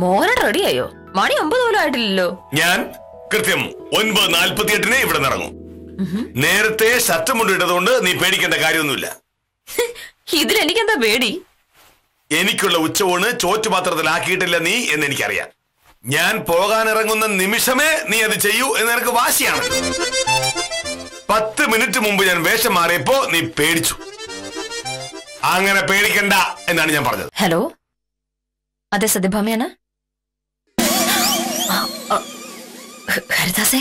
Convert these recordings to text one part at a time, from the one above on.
മോഹൻ റെഡിയായോ? മണി 9 പോലും ആയിട്ടില്ലല്ലോ. ഞാൻ കൃത്യം 9:48 ഇവിടെ ഇറങ്ങും. നേരത്തെ ഷർട്ട് മുണ്ടിട്ടതുകൊണ്ട് നീ പേടിക്കേണ്ട കാര്യമൊന്നുമില്ല. ഇതിലെനിക്കെന്താ പേടി? എനിക്കുള്ള ഉച്ചയൂണ് ചോറ്റുപാത്രത്തിലാക്കിയിട്ടില്ല നീ എന്ന് എനിക്കറിയാം. ഞാൻ പോകാനിറങ്ങുന്ന നിമിഷമേ നീ അത് ചെയ്യൂ എന്ന് എനിക്ക് വാശിയാണ്. 10 മിനിറ്റ് മുമ്പ് ഞാൻ വേഷം മാറിയപ്പോ നീ പേടിച്ചു. അങ്ങനെ പേടിക്കണ്ട എന്നാണ് ഞാൻ പറഞ്ഞത്. ഹലോ, അതെ സത്യഭാമയാണ്. ഹരിദാസേ,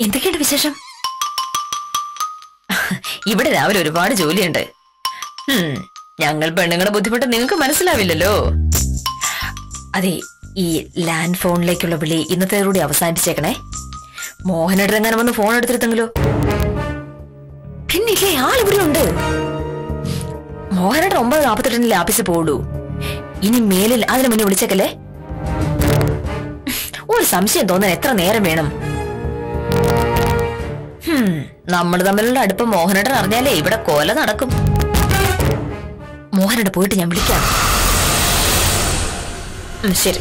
എന്തൊക്കെയുണ്ട് വിശേഷം? ഇവിടെ രാവിലെ ഒരുപാട് ജോലിയുണ്ട്. ഞങ്ങൾ പെണ്ണുങ്ങളുടെ ബുദ്ധിമുട്ട് നിങ്ങൾക്ക് മനസ്സിലാവില്ലല്ലോ. അതെ, ഈ ലാൻഡ് ഫോണിലേക്കുള്ള വിളി ഇന്നത്തേതോടെ അവസാനിപ്പിച്ചേക്കണേ. മോഹനെടുത്തെങ്ങനെ വന്ന് ഫോൺ എടുത്തിരുത്തെങ്കിലോ? പിന്നില്ലേ, ആളിവിടെ ഉണ്ട്. മോഹനയുടെ 9:48 ആഫീസിൽ പോളൂ. ഇനി മേലിൽ അതിന് മുന്നേ വിളിച്ചേക്കല്ലേ. ഒരു സംശയം തോന്നാൻ എത്ര നേരം വേണം? നമ്മൾ തമ്മിലുള്ള അടുപ്പം മോഹനേട്ടൻ അറിഞ്ഞാലേ ഇവിടെ കൊല നടക്കും. മോഹനേട്ടൻ പോയിട്ട് ഞാൻ വിളിക്കാം. ശരി.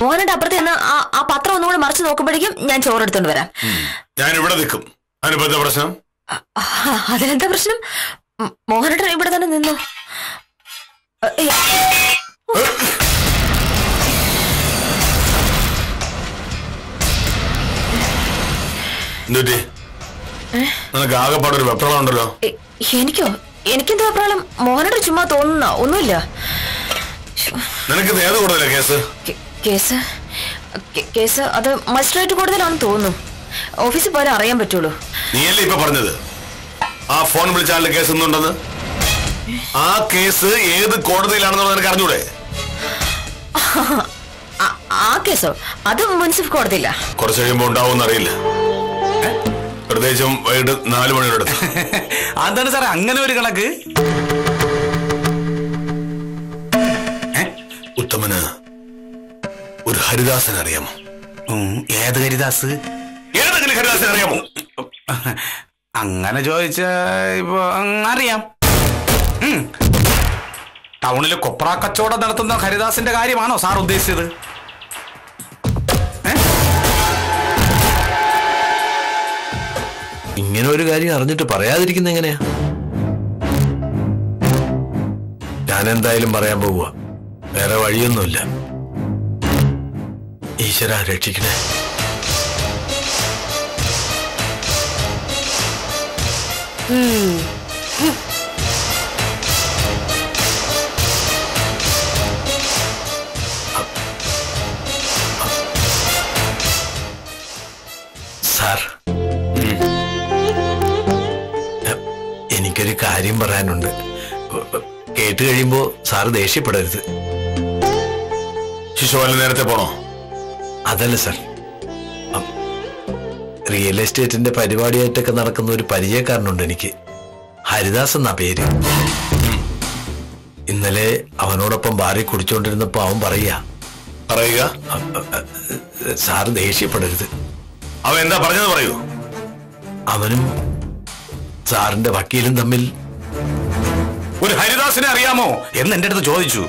മോഹനേട്ടൻ അപ്പുറത്ത് നിന്ന് ആ പത്രം ഒന്നുകൂടെ മറിച്ച് നോക്കുമ്പോഴേക്കും ഞാൻ ചോറെടുത്തോണ്ട് വരാം. ഞാൻ ഇവിടെ നിൽക്കും. അതിനെന്താ പ്രശ്നം? അതിനെന്താ പ്രശ്നം? മോഹനേട്ടൻ ഇവിടെ തന്നെ നിന്നു. നിനക്ക് ആകെപ്പാടൊരു വെപ്രാളം ഉണ്ടല്ലോ. എനിക്കോ? എനിക്കെന്താ വെപ്രാളം? മോഹനേട്ടൻ ചുമ്മാ തോന്നുന്ന ഒന്നുമില്ല. നിനക്ക് ഏത് കൂടുതലാ കേസ്? കേസ് അത് മജിസ്ട്രേറ്റ് കൂടുതലാണെന്ന് തോന്നുന്നു. ഓഫീസിൽ പോയാലും അറിയാൻ പറ്റുള്ളൂ. നീയല്ലേ ഇപ്പൊ പറഞ്ഞത് ആ ഫോൺ വിളിച്ചാലും കേസ് ഒന്നുണ്ടെന്ന്? ആ കേസ് ഏത് കോടതിയിലാണെന്നുള്ളത് നിനക്ക് അറിഞ്ഞൂടെ? ആ കേസോ? അത് മുനിസിപ്പൽ കോടതിയില്ല. കുറച്ച് കഴിയുമ്പോ ഉണ്ടാവും അറിയില്ല. പ്രത്യേകിച്ചും വൈകിട്ട് 4 മണിയുടെ അടുത്ത്. അതാണ് സാറേ അങ്ങനെ ഒരു കണക്ക്. ഉത്തമന് ഒരു ഹരിദാസൻ അറിയാമോ? ഏത് ഹരിദാസ്? ഏതെങ്കിലും ഹരിദാസൻ അറിയാമോ? അങ്ങനെ ചോദിച്ച ഇപ്പൊ അറിയാം. ടൗണില് കൊപ്ര കച്ചവടം നടത്തുന്ന ഹരിദാസിന്റെ കാര്യമാണോ സാർ ഉദ്ദേശിച്ചത്? ഇങ്ങനെ ഒരു കാര്യം അറിഞ്ഞിട്ട് പറയാതിരിക്കുന്ന എങ്ങനെയാ? ഞാൻ എന്തായാലും പറയാൻ പോവുക. വേറെ വഴിയൊന്നുമില്ല. ഈശ്വര രക്ഷിക്കണേ. സാർ, എനിക്കൊരു കാര്യം പറയാനുണ്ട്. കേട്ട് കഴിയുമ്പോ സാർ ദേഷ്യപ്പെടരുത്. ശിശുപാലൻ നേരത്തെ പോണോ? അതല്ല സാർ, റിയൽ എസ്റ്റേറ്റിന്റെ പരിപാടിയായിട്ടൊക്കെ നടക്കുന്ന ഒരു പരിചയക്കാരനുണ്ട് എനിക്ക്. ഹരിദാസ് എന്നാ പേര്. ഇന്നലെ അവനോടൊപ്പം ബാറി കുടിച്ചോണ്ടിരുന്നപ്പോ അവൻ പറയുക സാർ ദേഷ്യപ്പെടരുത്. അവൻ എന്താ പറഞ്ഞത് പറയൂ. അവനും സാറിന്റെ വക്കീലും തമ്മിൽ ഒരു ഹരിദാസിനെ അറിയാമോ എന്ന് എന്റെ അടുത്ത് ചോദിച്ചു.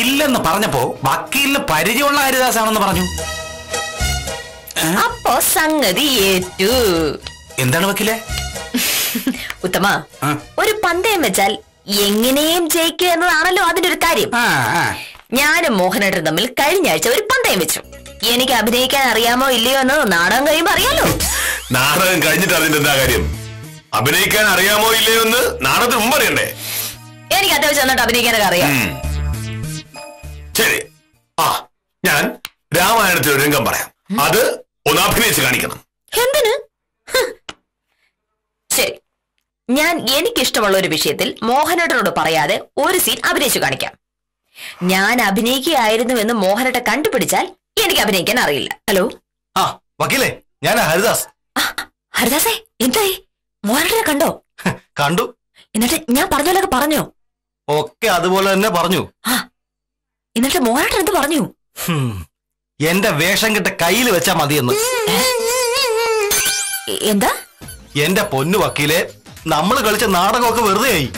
ഇല്ലെന്ന് പറഞ്ഞപ്പോ വക്കീലിന് പരിചയമുള്ള ഹരിദാസാണെന്ന് പറഞ്ഞു. അപ്പോ സംഗതി ഏറ്റു. എന്താണ് വക്കീലെ? ഉത്തമ, ഒരു പന്തയം വെച്ചാൽ എങ്ങനെയും ജയിക്കുക എന്നതാണല്ലോ അതിന്റെ ഒരു കാര്യം. ഞാനും മോഹനേട്ടനും തമ്മിൽ കഴിഞ്ഞ ആഴ്ച ഒരു പന്തയം വെച്ചു. എനിക്ക് അഭിനയിക്കാൻ അറിയാമോ ഇല്ലയോ എന്ന് നാടകം കഴിയുമ്പോ അറിയാലോ. നാടകം കഴിഞ്ഞിട്ട് അതിന്റെ എന്താ കാര്യം? അഭിനയിക്കാൻ അറിയാമോ ഇല്ലയോ എന്ന് നാടകത്തിന് മുമ്പ് അറിയണ്ടേ? എനിക്ക് അത്യാവശ്യം നന്നായിട്ട് അഭിനയിക്കാനൊക്കെ അറിയാം. ശരി, ഞാൻ രാമായണത്തിൽ ഒരു രംഗം പറയാം. അത് ഒന്ന് അഭിനയിച്ച് കാണിക്കണം. എന്തിന്? ശരി, ഞാൻ എനിക്കിഷ്ടമുള്ള ഒരു വിഷയത്തിൽ മോഹനേട്ടനോട് പറയാതെ ഒരു സീൻ അഭിനയിച്ചു കാണിക്കാം. ഞാൻ അഭിനയിക്കുകയായിരുന്നു എന്ന് മോഹനേട്ടൻ കണ്ടുപിടിച്ചാൽ എനിക്ക് അഭിനയിക്കാൻ അറിയില്ല. ഹലോ വക്കീലേ, ഞാൻ ഹരിദാസ്. ഹരിദാസേ, എന്തായി? മോഹനേട്ടനെ കണ്ടോ? കണ്ടു. എന്നിട്ട് ഞാൻ പറഞ്ഞോലൊക്കെ പറഞ്ഞോ? ഒക്കെ അതുപോലെ തന്നെ പറഞ്ഞു. എന്നിട്ട് മോഹനേട്ടൻ എന്ത് പറഞ്ഞു? എന്റെ വേഷം കിട്ട കയ്യിൽ വെച്ചാ മതിയെന്ന്. എന്താ? എന്റെ പൊന്നു വക്കീലെ, നമ്മൾ കളിച്ച നാടകമൊക്കെ വെറുതെ ആയി.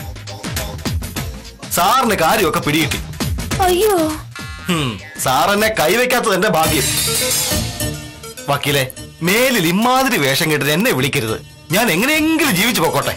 സാറിന് കാര്യമൊക്കെ പിടികിട്ടി. അയ്യോ, സാർ എന്നെ കൈവയ്ക്കാത്തത് എന്റെ ഭാഗ്യം. വക്കീലെ, മേലിൽ ഇമാതിരി വേഷം കെട്ടിട്ട് എന്നെ വിളിക്കരുത്. ഞാൻ എങ്ങനെയെങ്കിലും ജീവിച്ചു പോക്കോട്ടെ.